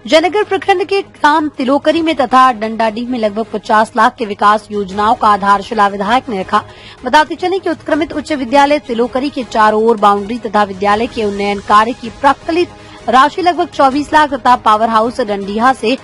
जयनगर प्रखंड के ग्राम तिलोकरी में तथा डंडाडीह में लगभग 50 लाख के विकास योजनाओं का आधारशिला विधायक ने रखा। बताते चले कि उत्क्रमित उच्च विद्यालय तिलोकरी के चारों ओर बाउंड्री तथा विद्यालय के उन्नयन कार्य की प्रकलित राशि लगभग 24 लाख तथा पावर हाउस डंडीहा से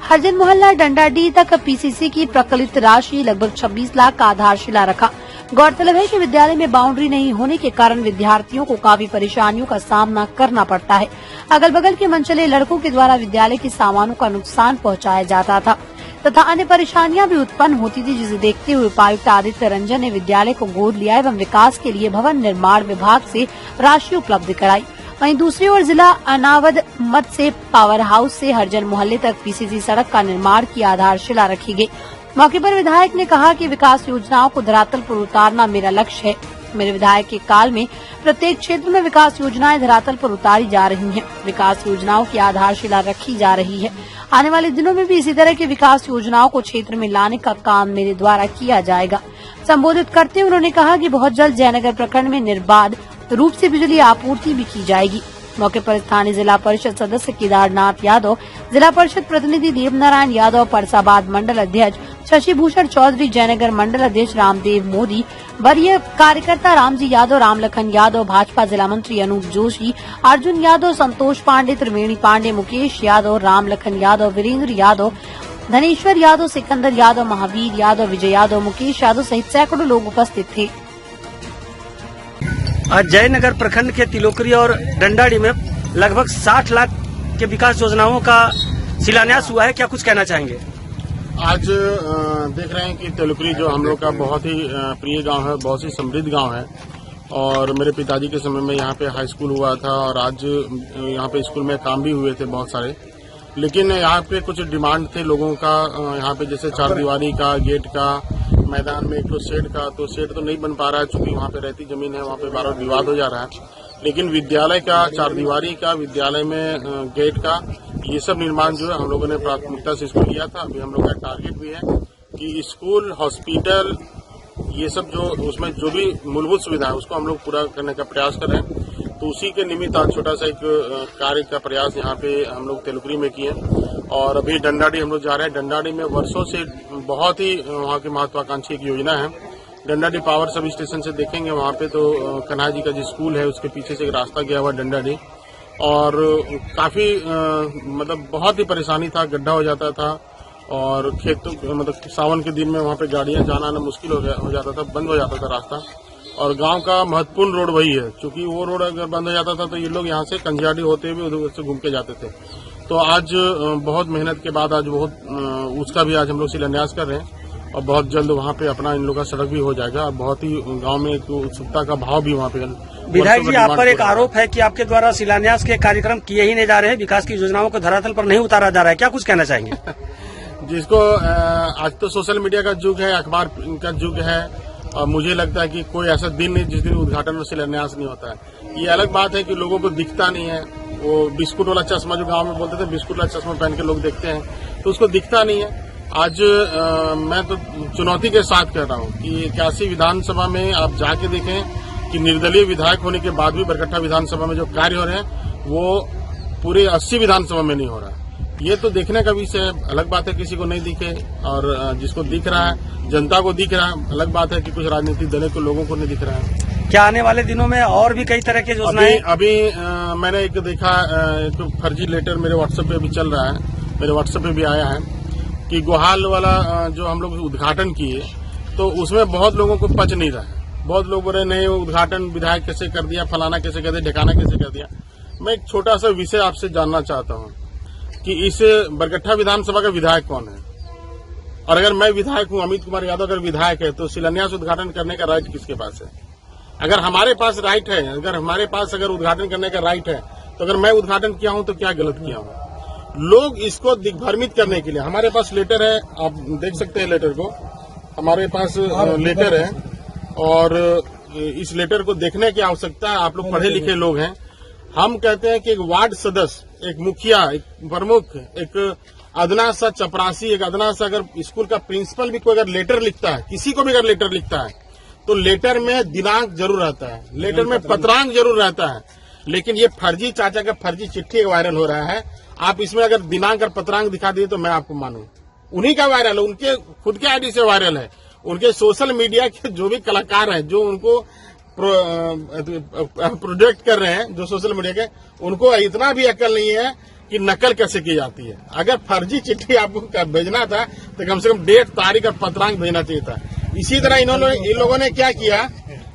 हरजन मोहल्ला डंडाडीह तक पीसीसी की प्रकलित राशि लगभग 26 लाख का आधारशिला रखा। गौरतलब है कि विद्यालय में बाउंड्री नहीं होने के कारण विद्यार्थियों को काफी परेशानियों का सामना करना पड़ता है। अगल बगल के मनचले लड़कों के द्वारा विद्यालय के सामानों का नुकसान पहुंचाया जाता था तथा अन्य परेशानियां भी उत्पन्न होती थी, जिसे देखते हुए उपायुक्त आदित्य रंजन ने विद्यालय को गोद लिया एवं विकास के लिए भवन निर्माण विभाग से राशि उपलब्ध कराई। वहीं दूसरी ओर जिला अनावद मत से पावर हाउस से हरजन मोहल्ले तक पीसीसी सड़क का निर्माण की आधारशिला रखी गई। मौके पर विधायक ने कहा कि विकास योजनाओं को धरातल पर उतारना मेरा लक्ष्य है। मेरे विधायक के काल में प्रत्येक क्षेत्र में विकास योजनाएं धरातल पर उतारी जा रही हैं। विकास योजनाओं की आधारशिला रखी जा रही है। आने वाले दिनों में भी इसी तरह की विकास योजनाओं को क्षेत्र में लाने का काम मेरे द्वारा किया जाएगा। संबोधित करते हुए उन्होंने कहा कि बहुत जल्द जयनगर प्रखंड में निर्बाध रूप से बिजली आपूर्ति भी की जाएगी। मौके पर स्थानीय जिला परिषद सदस्य केदारनाथ यादव, जिला परिषद प्रतिनिधि देवनारायण यादव, परसाबाद मंडल अध्यक्ष शशिभूषण चौधरी, जयनगर मंडल अध्यक्ष रामदेव मोदी, वरीय कार्यकर्ता रामजी यादव, रामलखन यादव, भाजपा जिला मंत्री अनूप जोशी, अर्जुन यादव, संतोष पांडे, त्रिवेणी पांडे, मुकेश यादव, रामलखन यादव, वीरेंद्र यादव, धनेश्वर यादव, सिकंदर यादव, महावीर यादव, विजय यादव, मुकेश यादव सहित सैकड़ों लोग उपस्थित थे। आज जयनगर प्रखंड के तिलोकरी और डंडाडीह में लगभग 60 लाख के विकास योजनाओं का शिलान्यास हुआ है। क्या कुछ कहना चाहेंगे? आज देख रहे हैं कि तिलोकरी जो हम लोग का बहुत ही प्रिय गांव है, बहुत ही समृद्ध गांव है और मेरे पिताजी के समय में यहाँ पे हाई स्कूल हुआ था और आज यहाँ पे स्कूल में काम भी हुए थे बहुत सारे। लेकिन यहाँ पे कुछ डिमांड थे लोगों का, यहाँ पे जैसे चारदीवारी का, गेट का, मैदान में एक तो शेड का, तो शेड तो नहीं बन पा रहा है क्योंकि वहाँ पे रहती जमीन है, वहाँ पे बार बार विवाद हो जा रहा है। लेकिन विद्यालय का, चारदीवारी का, विद्यालय में गेट का, ये सब निर्माण जो है हम लोगों ने प्राथमिकता से इसको लिया था। अभी हम लोग का टारगेट भी है कि स्कूल, हॉस्पिटल, ये सब जो उसमें जो भी मूलभूत सुविधा है उसको हम लोग पूरा करने का प्रयास कर रहे हैं। तो उसी के निमित्त आज छोटा सा एक कार्य का प्रयास यहाँ पे हम लोग तिलोकरी में किए और अभी डंडाडीह हम लोग जा रहे हैं। डंडाडीह में वर्षों से बहुत ही वहाँ की महत्वाकांक्षी एक योजना है। डंडाडीह पावर सब स्टेशन से देखेंगे वहाँ पे तो कन्हा जी का जो स्कूल है उसके पीछे से एक रास्ता गया हुआ डंडाडीह और काफी मतलब बहुत ही परेशानी था, गड्ढा हो जाता था और खेतों मतलब सावन के दिन में वहाँ पे गाड़ियां जाना आना मुश्किल हो जाता था, बंद हो जाता था रास्ता। और गांव का महत्वपूर्ण रोड वही है, क्योंकि वो रोड अगर बंद हो जाता था तो ये लोग यहाँ से कंजियाडीह होते हुए उधर से घूम के जाते थे। तो आज बहुत मेहनत के बाद आज बहुत उसका भी आज हम लोग शिलान्यास कर रहे हैं और बहुत जल्द वहाँ पे अपना इन लोग का सड़क भी हो जाएगा। बहुत ही गाँव में एक उत्सुकता का भाव भी वहाँ पे। विधायक जी, आप पर एक आरोप है कि आपके द्वारा शिलान्यास के कार्यक्रम किए ही नहीं जा रहे हैं, विकास की योजनाओं को धरातल पर नहीं उतारा जा रहा है। क्या कुछ कहना चाहेंगे? जिसको आज तो सोशल मीडिया का युग है, अखबार का युग है और मुझे लगता है कि कोई ऐसा दिन नहीं जिस दिन उद्घाटन और शिलान्यास नहीं होता है। ये अलग बात है कि लोगों को दिखता नहीं है, वो बिस्कुट वाला चश्मा जो गांव में बोलते थे, बिस्कुट वाला चश्मा पहन के लोग देखते हैं तो उसको दिखता नहीं है। आज मैं तो चुनौती के साथ कह रहा हूँ कि 81 विधानसभा में आप जाके देखें कि निर्दलीय विधायक होने के बाद भी बरकट्ठा विधानसभा में जो कार्य हो रहे हैं वो पूरे 80 विधानसभा में नहीं हो रहा है। ये तो देखने का विषय है। अलग बात है किसी को नहीं दिखे और जिसको दिख रहा है जनता को दिख रहा है। अलग बात है कि कुछ राजनीतिक दलों को लोगों को नहीं दिख रहा है। क्या आने वाले दिनों में और भी कई तरह के योजनाएं? अभी मैंने एक देखा, एक फर्जी लेटर मेरे व्हाट्सएप पे भी चल रहा है, मेरे व्हाट्सएप पे भी आया है कि गोहाल वाला जो हम लोग उद्घाटन किए तो उसमें बहुत लोगों को पच नहीं रहा है। बहुत लोग बोल रहे नहीं उद्घाटन विधायक कैसे कर दिया, फलाना कैसे कर दिया, ढिकाना कैसे कर दिया। मैं एक छोटा सा विषय आपसे जानना चाहता हूँ कि इस बरकट्ठा विधानसभा का विधायक कौन है? और अगर मैं विधायक हूँ, अमित कुमार यादव अगर विधायक है तो शिलान्यास उद्घाटन करने का राइट किसके पास है? अगर हमारे पास राइट है, अगर हमारे पास अगर उद्घाटन करने का राइट है तो अगर मैं उद्घाटन किया हूँ तो क्या गलत किया हूँ? लोग इसको दिग्भ्रमित करने के लिए, हमारे पास लेटर है, आप देख सकते हैं लेटर को, हमारे पास लेटर है और इस लेटर को देखने की आवश्यकता है। आप लोग पढ़े लिखे लोग हैं। हम कहते हैं कि एक वार्ड सदस्य, एक मुखिया, एक प्रमुख, एक अदना सा चपरासी, एक अदना सा अगर स्कूल का प्रिंसिपल भी कोई अगर लेटर लिखता है, किसी को भी अगर लेटर लिखता है तो लेटर में दिनांक जरूर रहता है, लेटर में पत्रांक जरूर रहता है। लेकिन ये फर्जी चाचा का फर्जी चिट्ठी वायरल हो रहा है। आप इसमें अगर दिनांक और पत्रांक दिखा दिए तो मैं आपको मानूं। उन्हीं का वायरल है, उनके खुद के आईडी से वायरल है। उनके सोशल मीडिया के जो भी कलाकार हैं, जो उनको प्रोजेक्ट कर रहे हैं, जो सोशल मीडिया के, उनको इतना भी अकल नहीं है कि नकल कैसे की जाती है। अगर फर्जी चिट्ठी आपको भेजना था तो कम से कम डेट, तारीख और पत्रांक भेजना चाहिए था। इसी तरह इन लोगों ने क्या किया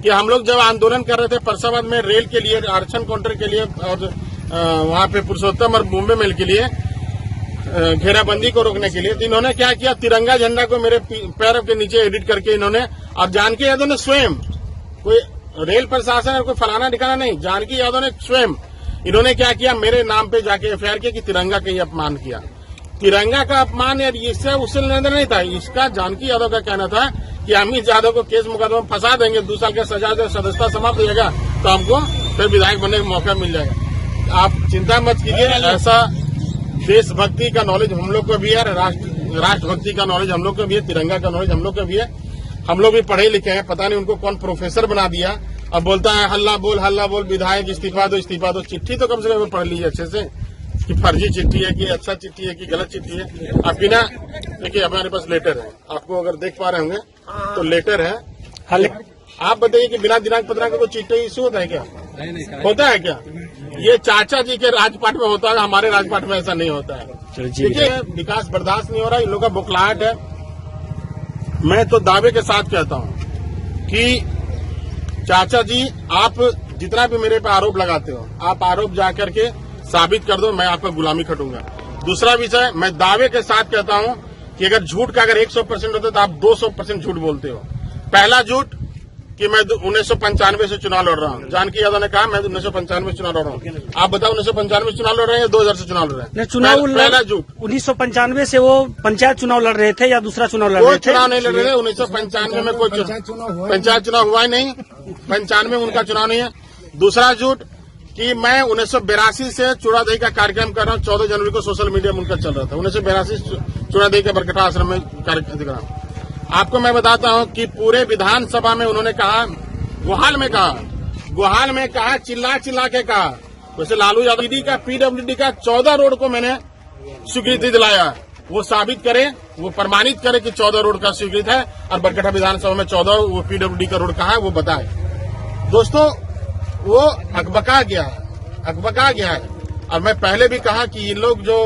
कि हम लोग जब आंदोलन कर रहे थे परसाबाद में रेल के लिए, आरक्षण काउंटर के लिए और वहां पे पुरुषोत्तम और बॉम्बे मेल के लिए घेराबंदी को रोकने के लिए, तो इन्होंने क्या किया, तिरंगा झंडा को मेरे पैरों के नीचे एडिट करके इन्होंने, और जानकी यादव ने स्वयं, कोई रेल प्रशासन और कोई फलाना ठिकाना नहीं, जानकी यादव ने स्वयं इन्होंने क्या किया, मेरे नाम पे जाके एफआईआर किया कि तिरंगा का ही अपमान किया। तिरंगा का अपमान यार इससे उससे लेना नहीं था। इसका जानकी यादव का कहना था कि अमित यादव को केस मुकदमा में फंसा देंगे, 2 साल का सजा दे, सदस्यता समाप्त हो जाएगा तो हमको फिर विधायक बनने का मौका मिल जाएगा। आप चिंता मत कीजिए, ऐसा देशभक्ति का नॉलेज हम लोग को भी है, राष्ट्रभक्ति का नॉलेज हम लोग को भी है, तिरंगा का नॉलेज हम लोग को भी है। हम लोग भी पढ़े लिखे हैं, पता नहीं उनको कौन प्रोफेसर बना दिया। अब बोलता है हल्ला बोल विधायक इस्तीफा दो। चिट्ठी तो कम से कम पढ़ लीजिए अच्छे से कि फर्जी चिट्ठी है कि अच्छा चिट्ठी है कि गलत चिट्ठी है। आप बिना देखिए, हमारे पास लेटर है, आपको अगर देख पा रहे होंगे तो लेटर है। आप बताइए कि बिना दिनांक पत्रांक को चिट्ठी इश्यू होता है क्या? होता है क्या? ये चाचा जी के राजपाट में होता है, हमारे राजपाट में ऐसा नहीं होता है। देखिए, विकास बर्दाश्त नहीं हो रहा, इन लोगों का बुखलाहट है। मैं तो दावे के साथ कहता हूं कि चाचा जी, आप जितना भी मेरे पे आरोप लगाते हो, आप आरोप जाकर के साबित कर दो, मैं आपका गुलामी खटूंगा। दूसरा विषय, मैं दावे के साथ कहता हूं कि अगर झूठ का अगर 100% होता तो आप 200% झूठ बोलते हो। पहला झूठ कि मैं 1995 से चुनाव लड़ रहा हूं। जानकी यादव ने कहा मैं 1995 से चुनाव लड़ रहा हूं। आप बताओ 1995 से चुनाव लड़ रहे हैं या 2000 से चुनाव लड़ रहे हैं? पहला झूठ। 1995 से वो पंचायत चुनाव लड़ रहे थे या दूसरा चुनाव लड़ रहे थे? कोई चुनाव नहीं लड़ रहे थे 1995 में, कोई पंचायत चुनाव हुआ ही नहीं। 95 में उनका चुनाव नहीं है। दूसरा झूठ कि मैं 1982 से चूड़ादही का कार्यक्रम कर रहा हूँ। 14 जनवरी को सोशल मीडिया में उनका चल रहा था। 1982 चूड़ादही के बरकठा आश्रम में कार्यक्रम। आपको मैं बताता हूं कि पूरे विधानसभा में उन्होंने कहा, गुहाल में कहा, चिल्ला के कहा। वैसे लालू यादव का पीडब्ल्यूडी का 14 रोड को मैंने स्वीकृति दिलाया। वो साबित करे, वो प्रमाणित करे कि 14 रोड का स्वीकृत है और बरकठा विधानसभा में 14 वो पीडब्ल्यूडी का रोड कहा है, वो बताए। दोस्तों, वो अकबका गया है। और मैं पहले भी कहा कि ये लोग जो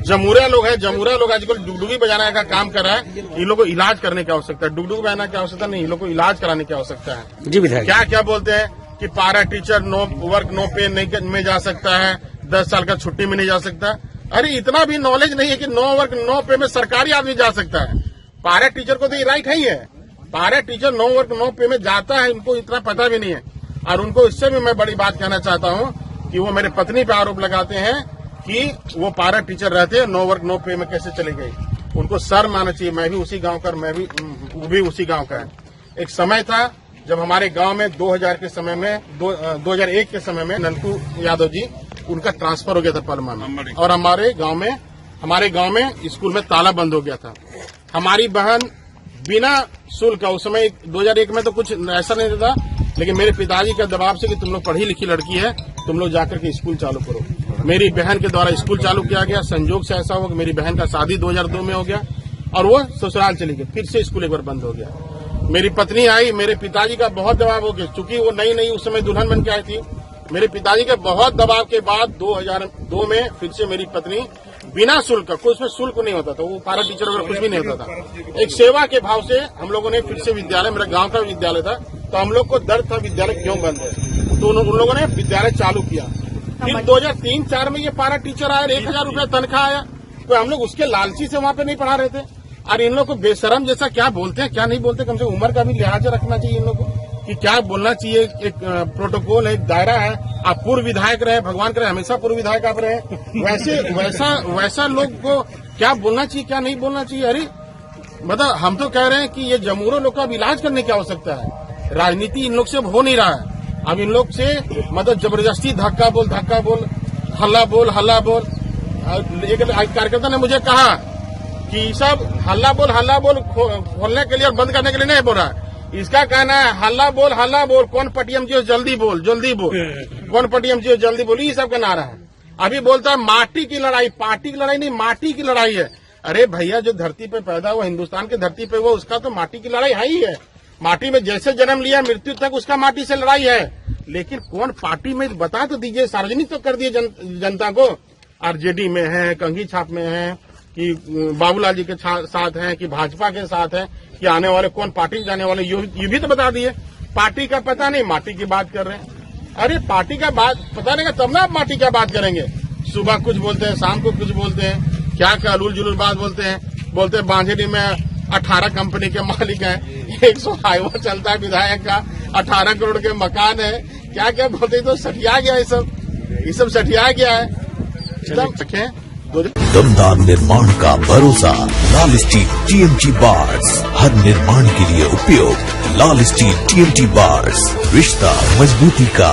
जमूरा लोग आजकल डुगडुगी बजाने का काम कर रहा है। इन लोगों को इलाज करने की आवश्यकता है, डुगडुगी बजाने की आवश्यकता नहीं, इन लोगों को इलाज कराने की आवश्यकता है। जी विधायक, क्या बोलते हैं कि पारा टीचर नो वर्क नो पे नहीं में जा सकता है, 10 साल का छुट्टी में नहीं जा सकता। अरे इतना भी नॉलेज नहीं है कि नो वर्क नो पे में सरकारी आदमी जा सकता है। पारा टीचर को तो ये राइट है। पारा टीचर नो वर्क नो पे में जाता है, इनको इतना पता भी नहीं है। और उनको इससे भी मैं बड़ी बात कहना चाहता हूं कि वो मेरे पत्नी पे आरोप लगाते हैं कि वो पारा टीचर रहते हैं, नो वर्क नो पे में कैसे चली गई। उनको शर्म आना चाहिए। मैं भी उसी गांव का, वो भी उसी गांव का है। एक समय था जब हमारे गांव में 2000 के समय में 2001 के समय में नंदू यादव जी, उनका ट्रांसफर हो गया था पलमा में, और हमारे गांव में स्कूल में ताला बंद हो गया था। हमारी बहन बिना शुल्क का, उस समय 2001 में तो कुछ ऐसा नहीं था, लेकिन मेरे पिताजी का दबाव से कि तुम लोग पढ़ी लिखी लड़की है, तुम लोग जाकर के स्कूल चालू करो। मेरी बहन के द्वारा स्कूल चालू किया गया। संयोग से ऐसा हुआ कि मेरी बहन का शादी 2002 में हो गया और वो ससुराल चली गई। फिर से स्कूल एक बार बंद हो गया। मेरी पत्नी आई, मेरे पिताजी का बहुत दबाव हो गया, चूंकि वो नई उस समय दुल्हन बन के आई थी। मेरे पिताजी के बहुत दबाव के बाद 2002 में फिर से मेरी पत्नी बिना शुल्क का, कोई उसमें शुल्क नहीं होता था, वो पारा टीचर वगैरह कुछ भी नहीं होता था, एक सेवा के भाव से हम लोगों ने फिर से विद्यालय, मेरा गांव का विद्यालय था, तो हम लोग को दर्द था विद्यालय क्यों बंद है, तो उन लोगों ने विद्यालय चालू किया। फिर 2003-04 में ये पारा टीचर आया, 1000 रुपया तनख्वाह आया, तो हम लोग उसके लालची से वहां पे नहीं पढ़ा रहे थे। और इन लोग को बेशरम जैसा क्या बोलते हैं क्या नहीं बोलते, कम से कम उम्र का भी लिहाज रखना चाहिए इन लोगों को कि क्या बोलना चाहिए। एक प्रोटोकॉल है, एक दायरा है। आप पूर्व विधायक रहे, भगवान करे हमेशा पूर्व विधायक आप रहे, वैसा लोग को क्या बोलना चाहिए क्या नहीं बोलना चाहिए। अरे मतलब हम तो कह रहे हैं कि ये जमूरों लोग का अब इलाज करने की आवश्यकता है। राजनीति इन लोग से हो नहीं रहा है। अब इन लोग से मतलब जबरदस्ती धक्का बोल, हल्ला बोल। एक कार्यकर्ता ने मुझे कहा कि सब हल्ला बोल खोलने के लिए और बंद करने के लिए नहीं बोल रहा है। इसका कहना है हल्ला बोल, कौन पटीएम जी हो जल्दी बोल, कौन पटीएम जी हो जल्दी बोल, ये सब का नारा है। अभी बोलता है माटी की लड़ाई, पार्टी की लड़ाई नहीं, माटी की लड़ाई है। अरे भैया, जो धरती पे पैदा हुआ, हिंदुस्तान की धरती पे हुआ, उसका तो माटी की लड़ाई है ही है। माटी में जैसे जन्म लिया मृत्यु तक उसका माटी से लड़ाई है। लेकिन कौन पार्टी में बता तो दीजिए, सार्वजनिक तो कर दिए जनता को। आरजेडी में है, कंघी छाप में है, कि बाबूलाल जी के साथ हैं, कि भाजपा के साथ है, कि आने वाले कौन पार्टी जाने वाले, ये भी तो बता दिए। पार्टी का पता नहीं, माटी की बात कर रहे हैं। अरे पार्टी का बात पता नहीं तब ना आप माटी का बात करेंगे। सुबह कुछ बोलते हैं, शाम को कुछ बोलते हैं, क्या क्या अलूल जुलूल बात बोलते हैं बांझेड़ी में 18 कंपनी के मालिक हैं, 100 हाईवे चलता है विधायक का, 18 करोड़ के मकान है, क्या क्या बोलते हैं। तो सठिया गया ये सब सठिया गया है। दमदार निर्माण का भरोसा लाल स्टील TMT बार्स, हर निर्माण के लिए उपयोग। लाल स्टील TMT बार्स, रिश्ता मजबूती का।